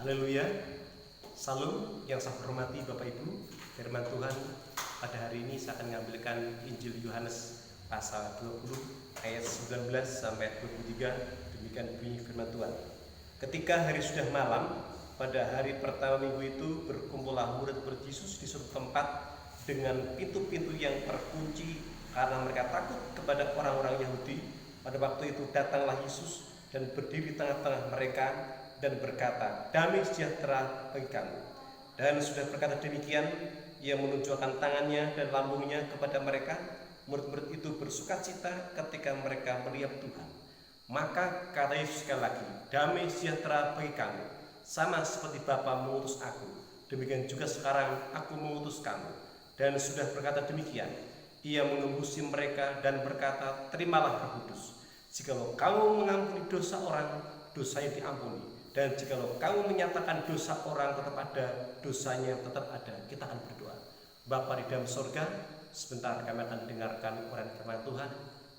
Haleluya. Salam yang saya hormati Bapak Ibu. Firman Tuhan pada hari ini saya akan mengambilkan Injil Yohanes pasal 20 ayat 19 sampai 23. Demikian bunyi firman Tuhan. Ketika hari sudah malam, pada hari pertama minggu itu berkumpullah murid-murid Yesus di suatu tempat dengan pintu-pintu yang terkunci karena mereka takut kepada orang-orang Yahudi. Pada waktu itu datanglah Yesus dan berdiri di tengah-tengah mereka dan berkata, "Damai sejahtera bagi kamu." Dan sudah berkata demikian, ia menunjukkan tangannya dan lambungnya kepada mereka. Murid-murid itu bersukacita ketika mereka melihat Tuhan. Maka kata Yesus sekali lagi, "Damai sejahtera bagi kamu. Sama seperti Bapa mengutus aku, demikian juga sekarang aku mengutus kamu." Dan sudah berkata demikian, ia mengembusi mereka dan berkata, "Terimalah Roh Kudus. Jikalau kamu mengampuni dosa orang, dosanya diampuni. Dan jikalau kamu menyatakan dosa orang, tetap ada, dosanya tetap ada." Kita akan berdoa. Bapa di dalam surga, sebentar kami akan dengarkan uraian firman Tuhan.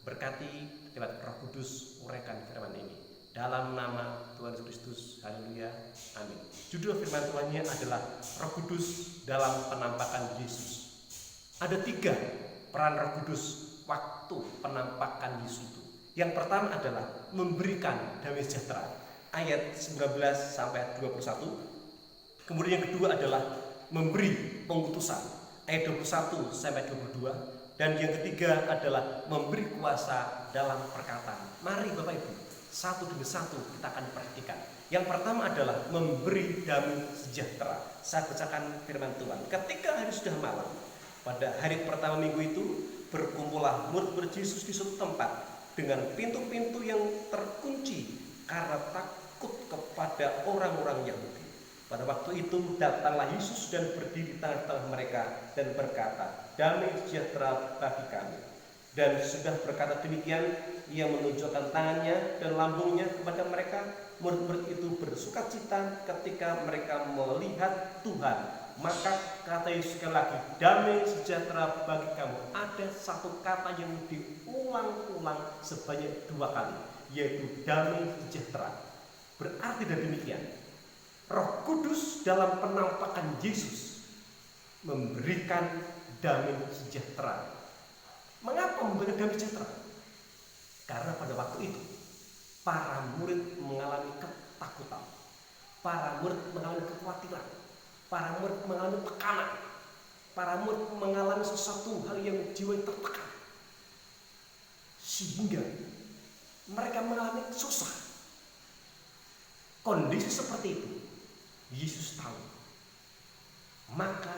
Berkati lewat Roh Kudus uraikan firman ini. Dalam nama Tuhan Yesus Kristus, haleluya, amin. Judul firman Tuhannya adalah Roh Kudus dalam penampakan Yesus. Ada 3 peran Roh Kudus waktu penampakan Yesus itu. Yang pertama adalah memberikan damai sejahtera. Ayat 19 sampai 21. Kemudian yang kedua adalah memberi pengutusan. Ayat 21 sampai 22. Dan yang ketiga adalah memberi kuasa dalam perkataan. Mari Bapak Ibu, satu demi satu kita akan perhatikan. Yang pertama adalah memberi damai sejahtera. Saya bacakan firman Tuhan. Ketika hari sudah malam, pada hari pertama minggu itu berkumpullah murid-murid Yesus di suatu tempat dengan pintu-pintu yang terkunci karena takut kepada orang-orang Yahudi. Pada waktu itu datanglah Yesus dan berdiri di tengah-tengah mereka dan berkata, "Damai sejahtera bagi kami." Dan sudah berkata demikian, ia menunjukkan tangannya dan lambungnya kepada mereka. Murid-murid itu bersukacita ketika mereka melihat Tuhan. Maka kata Yesus sekali lagi, "Damai sejahtera bagi kamu." Ada satu kata yang diulang-ulang sebanyak 2 kali, yaitu damai sejahtera. Berarti dari demikian, Roh Kudus dalam penampakan Yesus memberikan damai sejahtera. Mengapa memberikan damai sejahtera? Karena pada waktu itu para murid mengalami ketakutan, para murid mengalami kekhawatiran, para murid mengalami tekanan, para murid mengalami sesuatu hal yang jiwa tertekan, sehingga mereka mengalami susah. Kondisi seperti itu Yesus tahu. Maka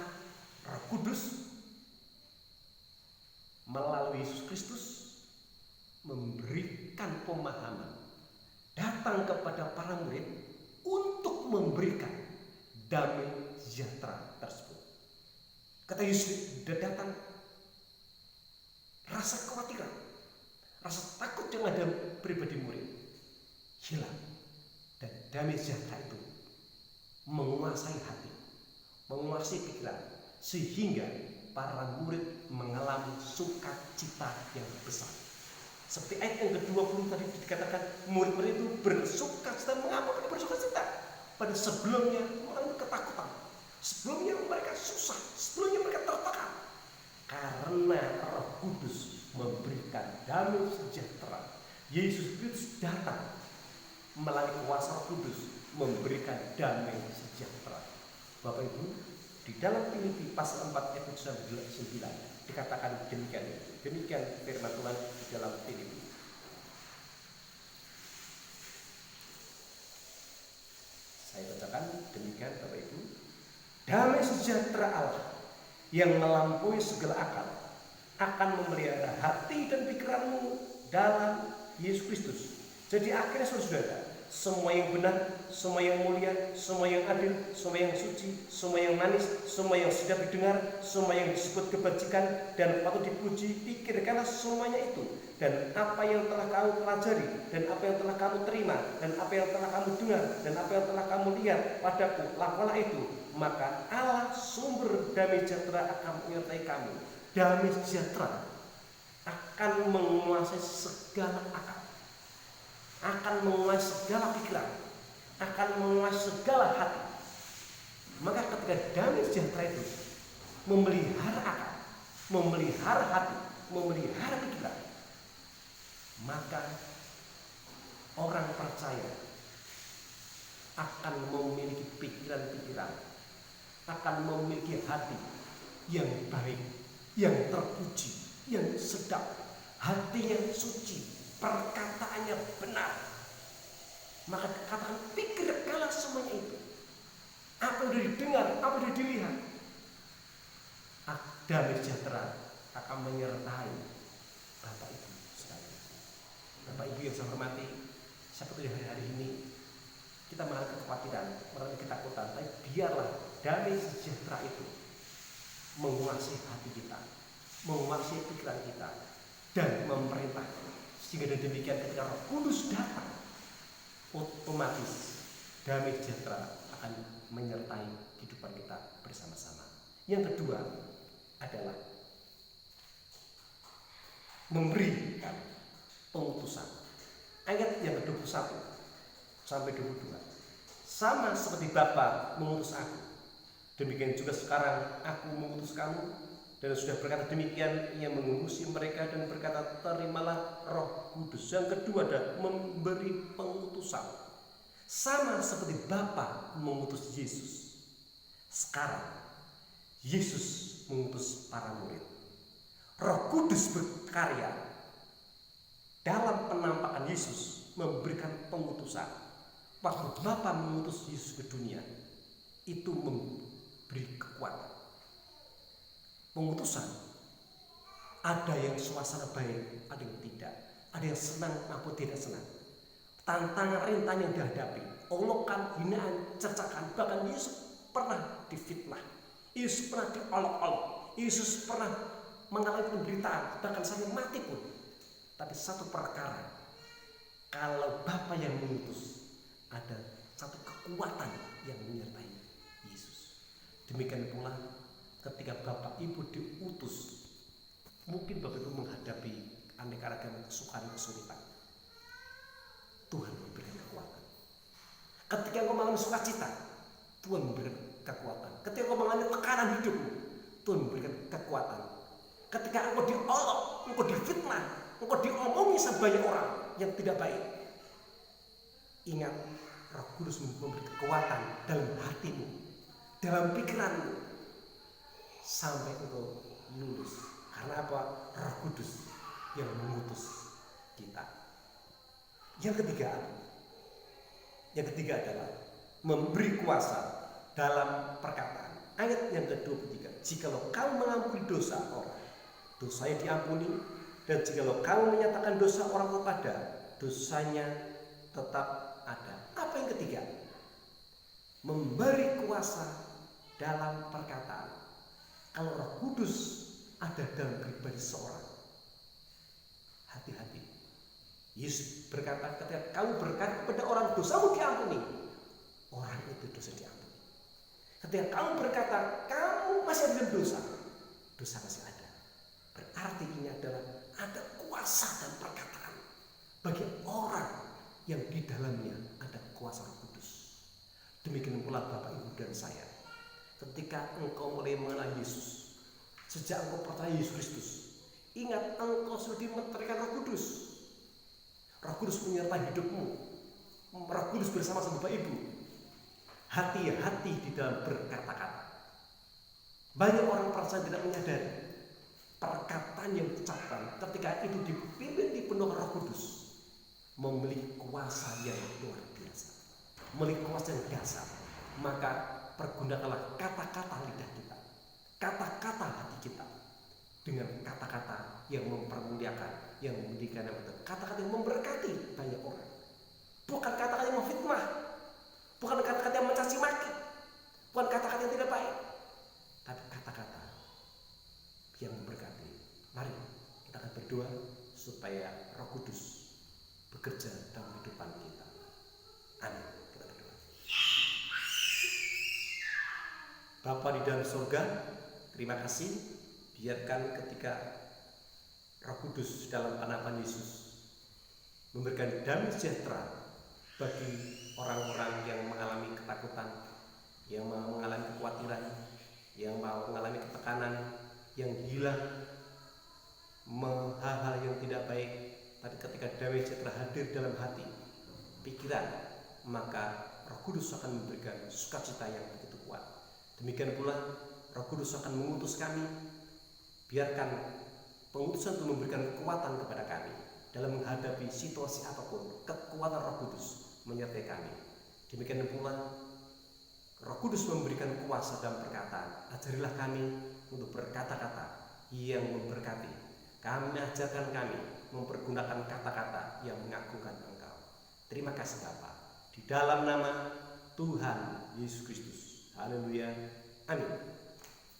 Roh Kudus melalui Yesus Kristus memberikan pemahaman, datang kepada para murid untuk memberikan damai sejahtera tersebut. Kata Yesus datang, rasa kekhawatiran, rasa takut yang ada pribadi murid hilang, dan damai sejahtera itu menguasai hati, menguasai pikiran, sehingga para murid mengalami sukacita yang besar. Seperti ayat yang ke-20 tadi dikatakan, murid-murid itu bersukacita. Mengapa mereka bersukacita? Pada sebelumnya mengalami ketakutan, sebelumnya mereka susah, sebelumnya mereka tertekan. Karena Roh Kudus memberikan damai sejahtera. Yesus Kristus datang melalui kuasa Roh Kudus memberikan damai sejahtera. Bapak Ibu, di dalam Filipi pasal 4 ayat 9 dikatakan demikian. Demikian firman Tuhan di dalam Filipi. Saya bacakan demikian Bapak Ibu. Damai sejahtera Allah yang melampaui segala akal akan memelihara hati dan pikiranmu dalam Yesus Kristus. Jadi akhirnya saudara, semua yang benar, semua yang mulia, semua yang adil, semua yang suci, semua yang manis, semua yang sedap didengar, semua yang disebut kebajikan dan patut dipuji, pikirkanlah semuanya itu. Dan apa yang telah kamu pelajari, dan apa yang telah kamu terima, dan apa yang telah kamu dengar, dan apa yang telah kamu lihat padaku, lakukanlah itu. Maka Allah sumber damai sejahtera akan menyertai kamu. Damai sejahtera akan menguasai segala akal, akan menguasai segala pikiran, akan menguasai segala hati. Maka ketika damai sejahtera itu memelihara akal, memelihara hati, memelihara pikiran, maka orang percaya akan memiliki pikiran-pikiran, akan memiliki hati yang baik, yang terpuji, yang sedap, hati yang suci, perkataannya benar. Maka katakan pikirkanlah semuanya itu. Apa yang sudah didengar, apa yang sudah dilihat, damai sejahtera akan menyertai Bapak Ibu sekalian. Bapak Ibu yang saya hormati, seperti hari-hari ini kita mengalami kekhawatiran, mengalami ketakutan, tapi biarlah damai sejahtera itu menguasai hati kita, menguasai pikiran kita, dan memerintah. Sehingga dengan demikian ketika Roh Kudus datang, otomatis damai sejahtera akan menyertai kehidupan kita bersama-sama. Yang kedua adalah memberikan pengutusan. Ayat yang ke-21 sampai 22. Sama seperti Bapa mengutus aku, demikian juga sekarang aku mengutus kamu. Dan sudah berkata demikian, ia mengurusi mereka dan berkata, terimalah Roh Kudus. Yang kedua adalah memberi pengutusan. Sama seperti Bapa mengutus Yesus, sekarang Yesus mengutus para murid. Roh Kudus berkarya dalam penampakan Yesus, memberikan pengutusan. Waktu Bapa mengutus Yesus ke dunia, itu memberi kekuatan. Pengutusan, ada yang suasana baik, ada yang tidak, ada yang senang maupun tidak senang, tantangan rintangan yang dihadapi, olokan, hinaan, cercakan. Bahkan Yesus pernah difitnah, Yesus pernah diolok-olok, Yesus pernah mengalami penderitaan, bahkan sampai mati pun. Tapi satu perkara, kalau Bapa yang mengutus, ada satu kekuatan yang menyertai Yesus. Demikian pula ketika Bapak Ibu diutus, mungkin Bapak Ibu menghadapi aneka ragam kesukaran, kesulitan. Tuhan memberikan kekuatan. Ketika engkau mengalami sukacita, Tuhan memberikan kekuatan. Ketika engkau mengalami tekanan hidupmu, Tuhan memberikan kekuatan. Ketika engkau diolok, engkau difitnah, engkau diomongi sebanyak orang yang tidak baik, ingat, Roh Kudus memberi kekuatan dalam hatimu, dalam pikiranmu, sampai engkau lulus. Karena apa? Roh Kudus yang mengutus kita. Yang ketiga adalah memberi kuasa dalam perkataan. Ayat yang ke-23, jikalau kamu mengampuni dosa orang, dosanya diampuni, dan jikalau kamu menyatakan dosa orang kepada, dosanya tetap ada. Apa yang ketiga? Memberi kuasa dalam perkataan. Kalau Roh Kudus ada dalam pribadi seorang, hati-hati. Yesus berkata, ketika kamu berkata kepada orang, dosamu diampuni, orang itu dosa diampuni. Ketika kamu berkata kamu masih ada dalam dosa, dosa masih ada. Berarti ini adalah ada kuasa dan perkataan bagi orang yang di dalamnya ada kuasa Roh Kudus. Demikian pula Bapak, Ibu, dan saya. Ketika engkau mulai mengenal Yesus, sejak engkau percaya Yesus Kristus, ingat engkau sudah dimeteraikan Roh Kudus. Roh Kudus menyertai hidupmu. Roh Kudus bersama sama Bapak Ibu. Hati-hati di dalam berkata-kata. Banyak orang percaya tidak menyadari perkataan yang diucapkan ketika itu dipimpin dipenuhi Roh Kudus memiliki kuasa yang luar biasa, memiliki kuasa yang dasar. Maka pergunakanlah kata-kata lidah kita, kata-kata hati kita, dengan kata-kata yang mempermuliakan, yang memberikan kata-kata yang memberkati banyak orang. Bukan kata-kata yang memfitnah, bukan kata-kata yang mencaci maki, bukan kata-kata yang tidak baik, tapi kata-kata yang memberkati. Mari kita akan berdoa supaya Roh Kudus bekerja dalam kehidupan kita. Amin. Kita berdoa. Bapa di dalam surga, terima kasih. Biarkan ketika Roh Kudus dalam penampakan Yesus memberikan damai sejahtera bagi orang-orang yang mengalami ketakutan, yang mengalami kekhawatiran, yang mengalami ketekanan, yang hilang, hal-hal yang tidak baik. Tapi ketika damai sejahtera hadir dalam hati, pikiran, maka Roh Kudus akan memberikan sukacita yang begitu kuat. Demikian pula Roh Kudus akan mengutus kami. Biarkan pengutusan itu memberikan kekuatan kepada kami dalam menghadapi situasi apapun. Kekuatan Roh Kudus menyertai kami. Demikian pula Roh Kudus memberikan kuasa dalam perkataan. Ajarilah kami untuk berkata-kata yang memberkati. Kami ajarkan kami mempergunakan kata-kata yang mengagungkan Engkau. Terima kasih Bapa. Di dalam nama Tuhan Yesus Kristus. Haleluya. Amin.